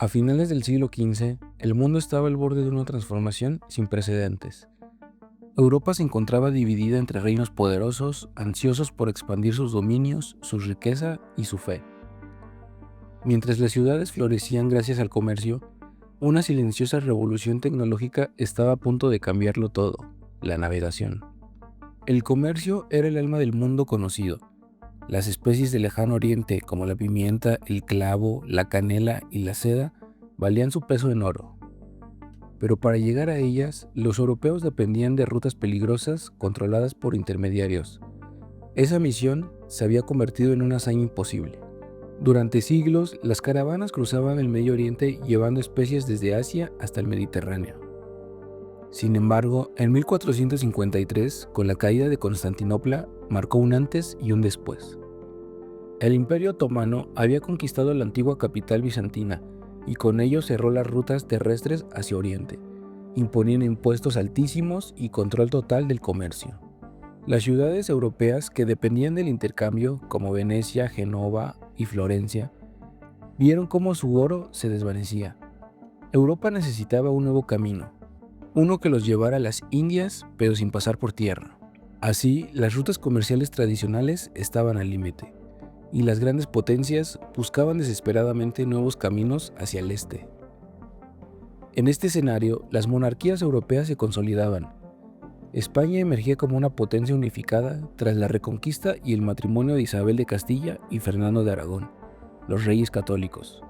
A finales del siglo XV, el mundo estaba al borde de una transformación sin precedentes. Europa se encontraba dividida entre reinos poderosos, ansiosos por expandir sus dominios, su riqueza y su fe. Mientras las ciudades florecían gracias al comercio, una silenciosa revolución tecnológica estaba a punto de cambiarlo todo: la navegación. El comercio era el alma del mundo conocido. Las especies del lejano oriente, como la pimienta, el clavo, la canela y la seda, valían su peso en oro. Pero para llegar a ellas, los europeos dependían de rutas peligrosas controladas por intermediarios. Esa misión se había convertido en una hazaña imposible. Durante siglos, las caravanas cruzaban el Medio Oriente llevando especies desde Asia hasta el Mediterráneo. Sin embargo, en 1453, con la caída de Constantinopla, marcó un antes y un después. El Imperio Otomano había conquistado la antigua capital bizantina y con ello cerró las rutas terrestres hacia Oriente, imponiendo impuestos altísimos y control total del comercio. Las ciudades europeas que dependían del intercambio, como Venecia, Génova y Florencia, vieron cómo su oro se desvanecía. Europa necesitaba un nuevo camino, uno que los llevara a las Indias, pero sin pasar por tierra. Así, las rutas comerciales tradicionales estaban al límite, y las grandes potencias buscaban desesperadamente nuevos caminos hacia el este. En este escenario, las monarquías europeas se consolidaban. España emergía como una potencia unificada tras la Reconquista y el matrimonio de Isabel de Castilla y Fernando de Aragón, los reyes católicos.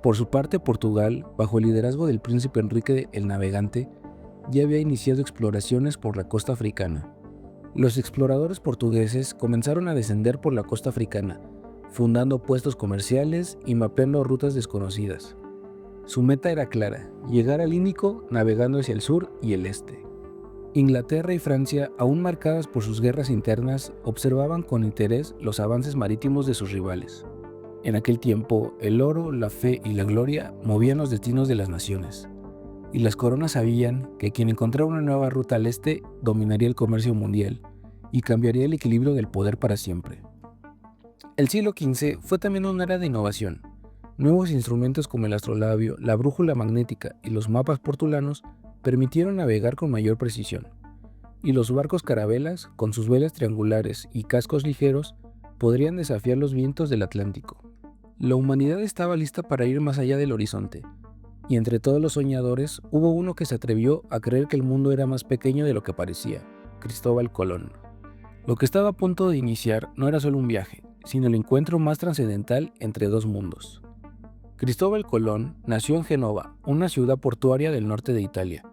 Por su parte, Portugal, bajo el liderazgo del príncipe Enrique el Navegante, ya había iniciado exploraciones por la costa africana. Los exploradores portugueses comenzaron a descender por la costa africana, fundando puestos comerciales y mapeando rutas desconocidas. Su meta era clara: llegar al Índico navegando hacia el sur y el este. Inglaterra y Francia, aún marcadas por sus guerras internas, observaban con interés los avances marítimos de sus rivales. En aquel tiempo, el oro, la fe y la gloria movían los destinos de las naciones, y las coronas sabían que quien encontrara una nueva ruta al este dominaría el comercio mundial y cambiaría el equilibrio del poder para siempre. El siglo XV fue también una era de innovación. Nuevos instrumentos como el astrolabio, la brújula magnética y los mapas portulanos permitieron navegar con mayor precisión, y los barcos carabelas, con sus velas triangulares y cascos ligeros, podrían desafiar los vientos del Atlántico. La humanidad estaba lista para ir más allá del horizonte, y entre todos los soñadores hubo uno que se atrevió a creer que el mundo era más pequeño de lo que parecía: Cristóbal Colón. Lo que estaba a punto de iniciar no era solo un viaje, sino el encuentro más trascendental entre dos mundos. Cristóbal Colón nació en Génova, una ciudad portuaria del norte de Italia.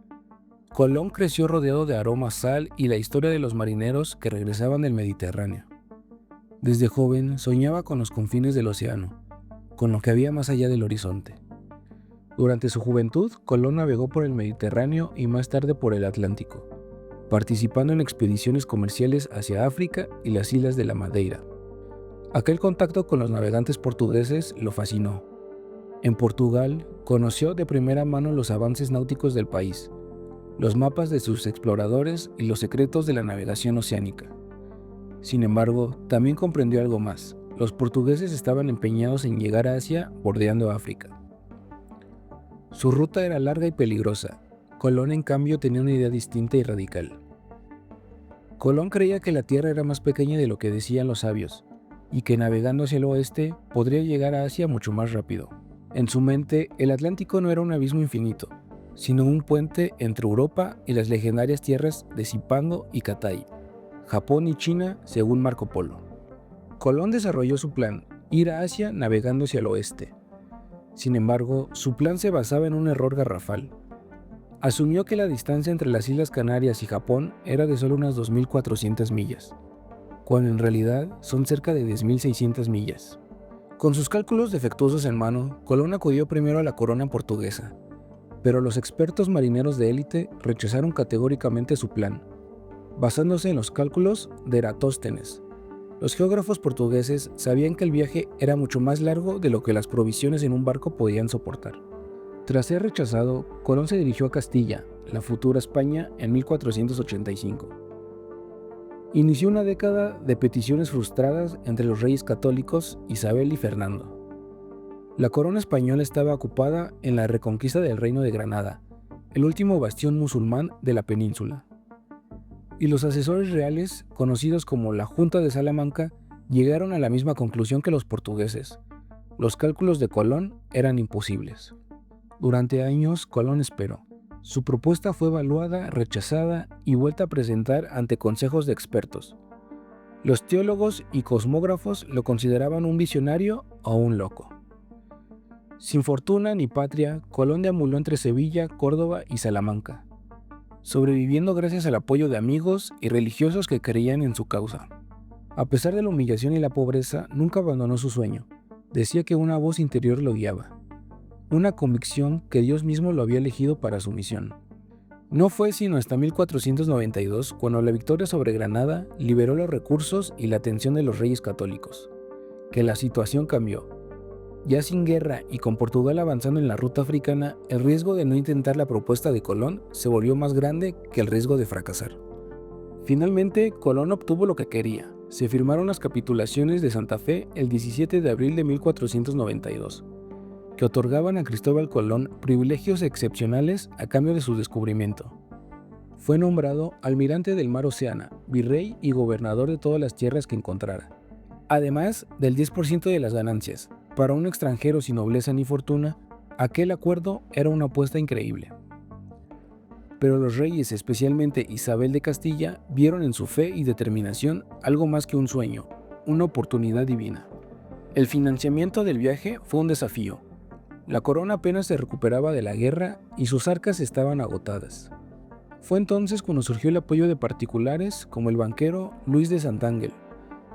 Colón creció rodeado de aroma a sal y la historia de los marineros que regresaban del Mediterráneo. Desde joven soñaba con los confines del océano, con lo que había más allá del horizonte. Durante su juventud, Colón navegó por el Mediterráneo y más tarde por el Atlántico, participando en expediciones comerciales hacia África y las islas de la Madeira. Aquel contacto con los navegantes portugueses lo fascinó. En Portugal, conoció de primera mano los avances náuticos del país, los mapas de sus exploradores y los secretos de la navegación oceánica. Sin embargo, también comprendió algo más: los portugueses estaban empeñados en llegar a Asia bordeando África. Su ruta era larga y peligrosa. Colón, en cambio, tenía una idea distinta y radical. Colón creía que la Tierra era más pequeña de lo que decían los sabios, y que navegando hacia el oeste podría llegar a Asia mucho más rápido. En su mente, el Atlántico no era un abismo infinito, sino un puente entre Europa y las legendarias tierras de Zipango y Cathay, Japón y China, según Marco Polo. Colón desarrolló su plan: ir a Asia navegando hacia el oeste. Sin embargo, su plan se basaba en un error garrafal. Asumió que la distancia entre las Islas Canarias y Japón era de solo unas 2.400 millas, cuando en realidad son cerca de 10.600 millas. Con sus cálculos defectuosos en mano, Colón acudió primero a la corona portuguesa, pero los expertos marineros de élite rechazaron categóricamente su plan, basándose en los cálculos de Eratóstenes. Los geógrafos portugueses sabían que el viaje era mucho más largo de lo que las provisiones en un barco podían soportar. Tras ser rechazado, Colón se dirigió a Castilla, la futura España, en 1485. Inició una década de peticiones frustradas entre los reyes católicos Isabel y Fernando. La corona española estaba ocupada en la reconquista del Reino de Granada, el último bastión musulmán de la península. Y los asesores reales, conocidos como la Junta de Salamanca, llegaron a la misma conclusión que los portugueses. Los cálculos de Colón eran imposibles. Durante años, Colón esperó. Su propuesta fue evaluada, rechazada y vuelta a presentar ante consejos de expertos. Los teólogos y cosmógrafos lo consideraban un visionario o un loco. Sin fortuna ni patria, Colón deambuló entre Sevilla, Córdoba y Salamanca, sobreviviendo gracias al apoyo de amigos y religiosos que creían en su causa. A pesar de la humillación y la pobreza, nunca abandonó su sueño. Decía que una voz interior lo guiaba, una convicción que Dios mismo lo había elegido para su misión. No fue sino hasta 1492 cuando la victoria sobre Granada liberó los recursos y la atención de los reyes católicos, que la situación cambió. Ya sin guerra y con Portugal avanzando en la ruta africana, el riesgo de no intentar la propuesta de Colón se volvió más grande que el riesgo de fracasar. Finalmente, Colón obtuvo lo que quería. Se firmaron las capitulaciones de Santa Fe el 17 de abril de 1492, que otorgaban a Cristóbal Colón privilegios excepcionales a cambio de su descubrimiento. Fue nombrado almirante del mar Océana, virrey y gobernador de todas las tierras que encontrara, además del 10% de las ganancias. Para un extranjero sin nobleza ni fortuna, aquel acuerdo era una apuesta increíble. Pero los reyes, especialmente Isabel de Castilla, vieron en su fe y determinación algo más que un sueño, una oportunidad divina. El financiamiento del viaje fue un desafío. La corona apenas se recuperaba de la guerra y sus arcas estaban agotadas. Fue entonces cuando surgió el apoyo de particulares como el banquero Luis de Santángel,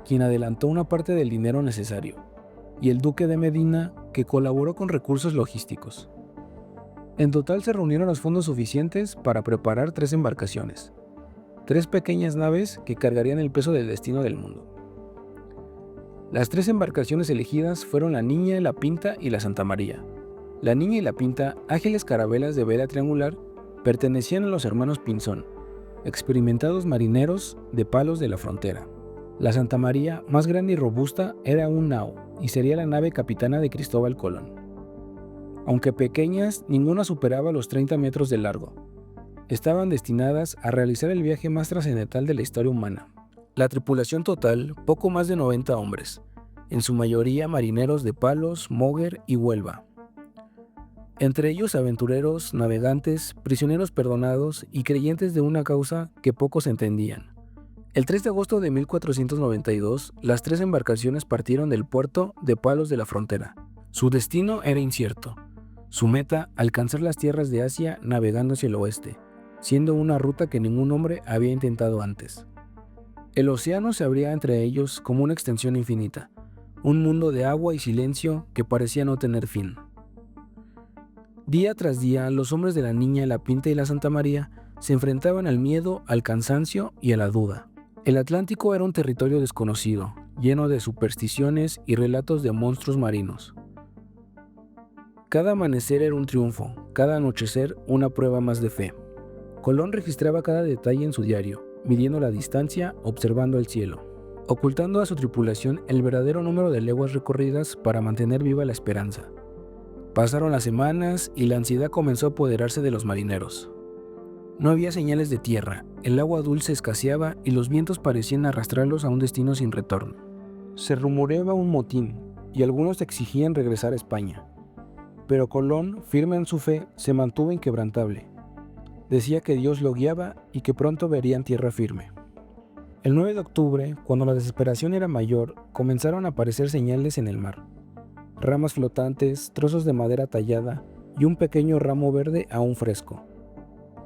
quien adelantó una parte del dinero necesario, y el duque de Medina, que colaboró con recursos logísticos. En total se reunieron los fondos suficientes para preparar 3 embarcaciones, 3 pequeñas naves que cargarían el peso del destino del mundo. Las 3 embarcaciones elegidas fueron la Niña, la Pinta y la Santa María. La Niña y la Pinta, ágiles carabelas de vela triangular, pertenecían a los hermanos Pinzón, experimentados marineros de Palos de la Frontera. La Santa María, más grande y robusta, era un nao y sería la nave capitana de Cristóbal Colón. Aunque pequeñas, ninguna superaba los 30 metros de largo. Estaban destinadas a realizar el viaje más trascendental de la historia humana. La tripulación total, poco más de 90 hombres, en su mayoría marineros de Palos, Moguer y Huelva. Entre ellos aventureros, navegantes, prisioneros perdonados y creyentes de una causa que pocos entendían. El 3 de agosto de 1492, las 3 embarcaciones partieron del puerto de Palos de la Frontera. Su destino era incierto. Su meta, alcanzar las tierras de Asia navegando hacia el oeste, siendo una ruta que ningún hombre había intentado antes. El océano se abría entre ellos como una extensión infinita, un mundo de agua y silencio que parecía no tener fin. Día tras día, los hombres de la Niña, la Pinta y la Santa María se enfrentaban al miedo, al cansancio y a la duda. El Atlántico era un territorio desconocido, lleno de supersticiones y relatos de monstruos marinos. Cada amanecer era un triunfo, cada anochecer una prueba más de fe. Colón registraba cada detalle en su diario, midiendo la distancia, observando el cielo, ocultando a su tripulación el verdadero número de leguas recorridas para mantener viva la esperanza. Pasaron las semanas y la ansiedad comenzó a apoderarse de los marineros. No había señales de tierra, el agua dulce escaseaba y los vientos parecían arrastrarlos a un destino sin retorno. Se rumoreaba un motín y algunos exigían regresar a España. Pero Colón, firme en su fe, se mantuvo inquebrantable. Decía que Dios lo guiaba y que pronto verían tierra firme. El 9 de octubre, cuando la desesperación era mayor, comenzaron a aparecer señales en el mar. Ramas flotantes, trozos de madera tallada y un pequeño ramo verde aún fresco.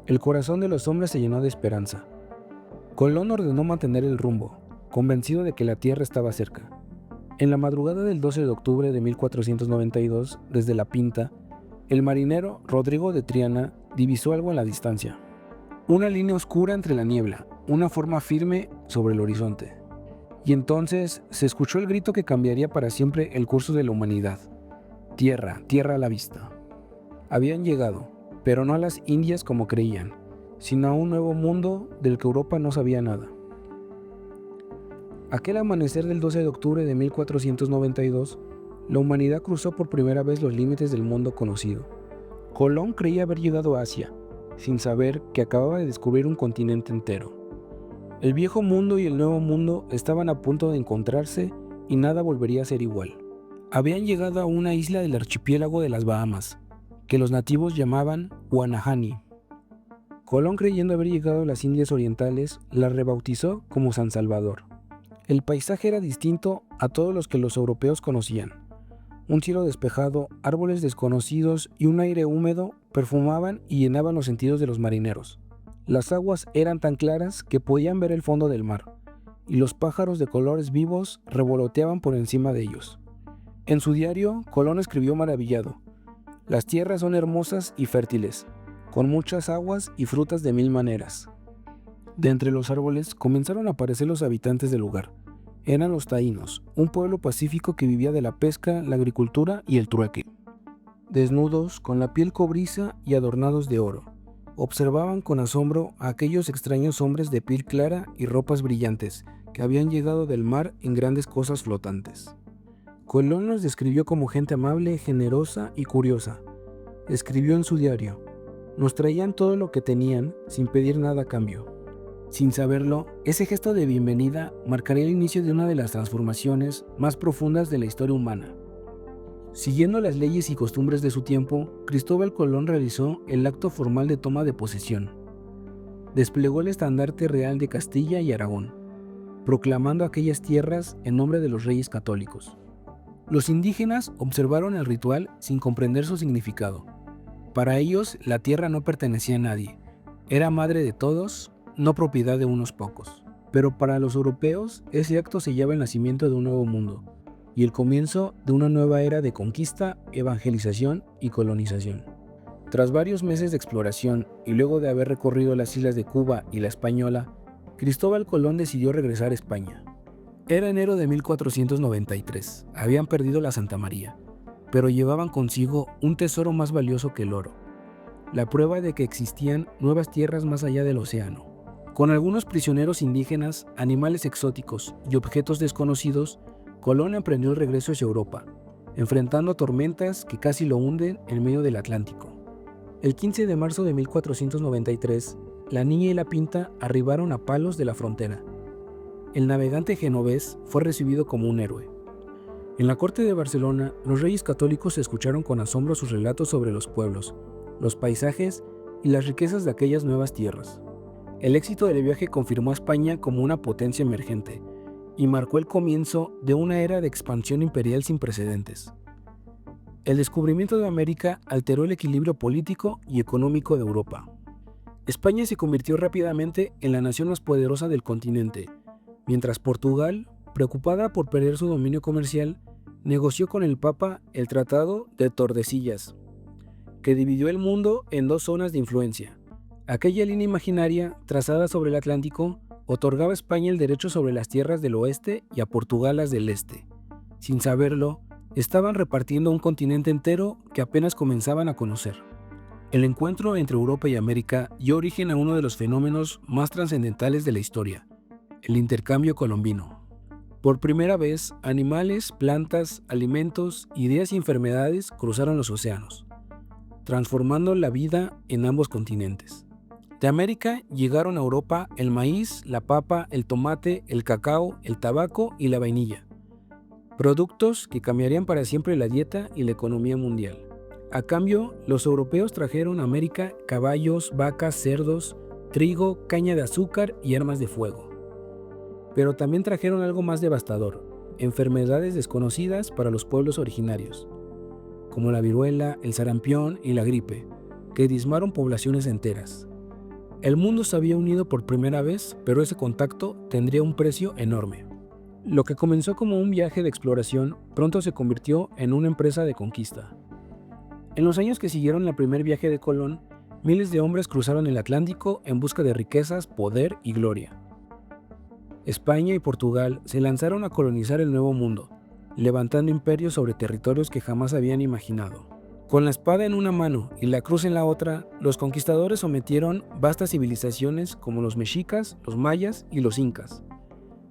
El corazón de los hombres se llenó de esperanza. Colón ordenó mantener el rumbo, convencido de que la tierra estaba cerca. En la madrugada del 12 de octubre de 1492, desde La Pinta, el marinero Rodrigo de Triana divisó algo en la distancia. Una línea oscura entre la niebla, una forma firme sobre el horizonte. Y entonces se escuchó el grito que cambiaría para siempre el curso de la humanidad. Tierra, tierra a la vista. Habían llegado, pero no a las Indias como creían, sino a un nuevo mundo del que Europa no sabía nada. Aquel amanecer del 12 de octubre de 1492, la humanidad cruzó por primera vez los límites del mundo conocido. Colón creía haber llegado a Asia, sin saber que acababa de descubrir un continente entero. El viejo mundo y el nuevo mundo estaban a punto de encontrarse y nada volvería a ser igual. Habían llegado a una isla del archipiélago de las Bahamas, que los nativos llamaban Guanahani. Colón, creyendo haber llegado a las Indias Orientales, la rebautizó como San Salvador. El paisaje era distinto a todos los que los europeos conocían. Un cielo despejado, árboles desconocidos y un aire húmedo perfumaban y llenaban los sentidos de los marineros. Las aguas eran tan claras que podían ver el fondo del mar, y los pájaros de colores vivos revoloteaban por encima de ellos. En su diario, Colón escribió maravillado: «Las tierras son hermosas y fértiles, con muchas aguas y frutas de mil maneras». De entre los árboles comenzaron a aparecer los habitantes del lugar. Eran los taínos, un pueblo pacífico que vivía de la pesca, la agricultura y el trueque. Desnudos, con la piel cobriza y adornados de oro, observaban con asombro a aquellos extraños hombres de piel clara y ropas brillantes que habían llegado del mar en grandes cosas flotantes. Colón los describió como gente amable, generosa y curiosa. Escribió en su diario: «Nos traían todo lo que tenían sin pedir nada a cambio». Sin saberlo, ese gesto de bienvenida marcaría el inicio de una de las transformaciones más profundas de la historia humana. Siguiendo las leyes y costumbres de su tiempo, Cristóbal Colón realizó el acto formal de toma de posesión. Desplegó el estandarte real de Castilla y Aragón, proclamando aquellas tierras en nombre de los reyes católicos. Los indígenas observaron el ritual sin comprender su significado. Para ellos, la tierra no pertenecía a nadie, era madre de todos, no propiedad de unos pocos. Pero para los europeos, ese acto sellaba el nacimiento de un nuevo mundo y el comienzo de una nueva era de conquista, evangelización y colonización. Tras varios meses de exploración y luego de haber recorrido las islas de Cuba y la Española, Cristóbal Colón decidió regresar a España. Era enero de 1493, habían perdido la Santa María, pero llevaban consigo un tesoro más valioso que el oro, la prueba de que existían nuevas tierras más allá del océano. Con algunos prisioneros indígenas, animales exóticos y objetos desconocidos, Colón emprendió el regreso hacia Europa, enfrentando tormentas que casi lo hunden en medio del Atlántico. El 15 de marzo de 1493, la Niña y la Pinta arribaron a Palos de la Frontera. El navegante genovés fue recibido como un héroe. En la corte de Barcelona, los reyes católicos escucharon con asombro sus relatos sobre los pueblos, los paisajes y las riquezas de aquellas nuevas tierras. El éxito del viaje confirmó a España como una potencia emergente y marcó el comienzo de una era de expansión imperial sin precedentes. El descubrimiento de América alteró el equilibrio político y económico de Europa. España se convirtió rápidamente en la nación más poderosa del continente, mientras Portugal, preocupada por perder su dominio comercial, negoció con el Papa el Tratado de Tordesillas, que dividió el mundo en dos zonas de influencia. Aquella línea imaginaria, trazada sobre el Atlántico, otorgaba a España el derecho sobre las tierras del oeste y a Portugal las del este. Sin saberlo, estaban repartiendo un continente entero que apenas comenzaban a conocer. El encuentro entre Europa y América dio origen a uno de los fenómenos más trascendentales de la historia, el intercambio colombino. Por primera vez, animales, plantas, alimentos, ideas y enfermedades cruzaron los océanos, transformando la vida en ambos continentes. De América llegaron a Europa el maíz, la papa, el tomate, el cacao, el tabaco y la vainilla, productos que cambiarían para siempre la dieta y la economía mundial. A cambio, los europeos trajeron a América caballos, vacas, cerdos, trigo, caña de azúcar y armas de fuego. Pero también trajeron algo más devastador, enfermedades desconocidas para los pueblos originarios, como la viruela, el sarampión y la gripe, que diezmaron poblaciones enteras. El mundo se había unido por primera vez, pero ese contacto tendría un precio enorme. Lo que comenzó como un viaje de exploración, pronto se convirtió en una empresa de conquista. En los años que siguieron al primer viaje de Colón, miles de hombres cruzaron el Atlántico en busca de riquezas, poder y gloria. España y Portugal se lanzaron a colonizar el Nuevo Mundo, levantando imperios sobre territorios que jamás habían imaginado. Con la espada en una mano y la cruz en la otra, los conquistadores sometieron vastas civilizaciones como los mexicas, los mayas y los incas.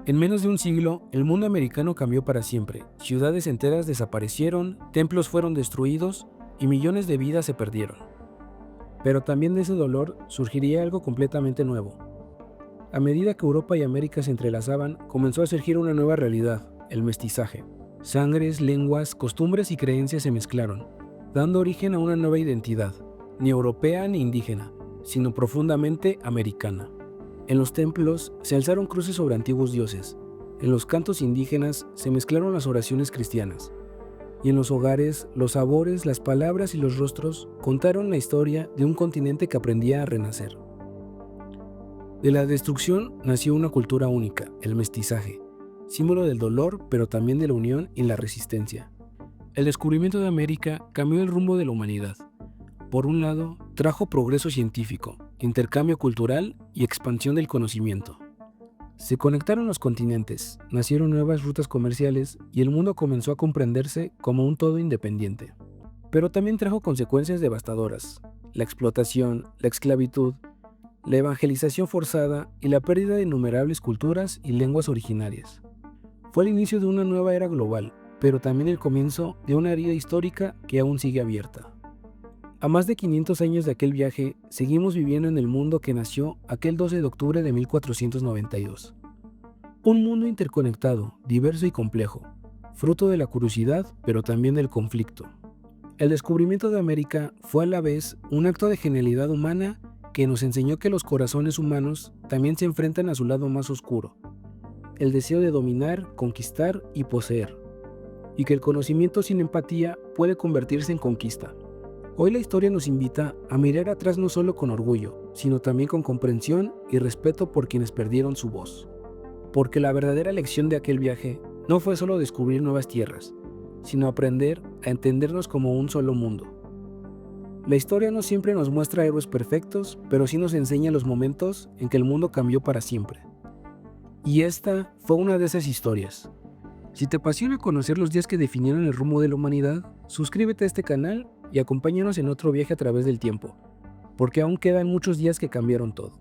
En menos de un siglo, el mundo americano cambió para siempre. Ciudades enteras desaparecieron, templos fueron destruidos y millones de vidas se perdieron. Pero también de ese dolor surgiría algo completamente nuevo. A medida que Europa y América se entrelazaban, comenzó a surgir una nueva realidad, el mestizaje. Sangres, lenguas, costumbres y creencias se mezclaron, dando origen a una nueva identidad, ni europea ni indígena, sino profundamente americana. En los templos se alzaron cruces sobre antiguos dioses, en los cantos indígenas se mezclaron las oraciones cristianas, y en los hogares los sabores, las palabras y los rostros contaron la historia de un continente que aprendía a renacer. De la destrucción nació una cultura única, el mestizaje, símbolo del dolor pero también de la unión y la resistencia. El descubrimiento de América cambió el rumbo de la humanidad. Por un lado, trajo progreso científico, intercambio cultural y expansión del conocimiento. Se conectaron los continentes, nacieron nuevas rutas comerciales y el mundo comenzó a comprenderse como un todo independiente. Pero también trajo consecuencias devastadoras: la explotación, la esclavitud, la evangelización forzada y la pérdida de innumerables culturas y lenguas originarias. Fue el inicio de una nueva era global, pero también el comienzo de una herida histórica que aún sigue abierta. A más de 500 años de aquel viaje, seguimos viviendo en el mundo que nació aquel 12 de octubre de 1492. Un mundo interconectado, diverso y complejo, fruto de la curiosidad, pero también del conflicto. El descubrimiento de América fue a la vez un acto de genialidad humana que nos enseñó que los corazones humanos también se enfrentan a su lado más oscuro, el deseo de dominar, conquistar y poseer, y que el conocimiento sin empatía puede convertirse en conquista. Hoy la historia nos invita a mirar atrás no solo con orgullo, sino también con comprensión y respeto por quienes perdieron su voz. Porque la verdadera lección de aquel viaje no fue solo descubrir nuevas tierras, sino aprender a entendernos como un solo mundo. La historia no siempre nos muestra héroes perfectos, pero sí nos enseña los momentos en que el mundo cambió para siempre. Y esta fue una de esas historias. Si te apasiona conocer los días que definieron el rumbo de la humanidad, suscríbete a este canal y acompáñanos en otro viaje a través del tiempo, porque aún quedan muchos días que cambiaron todo.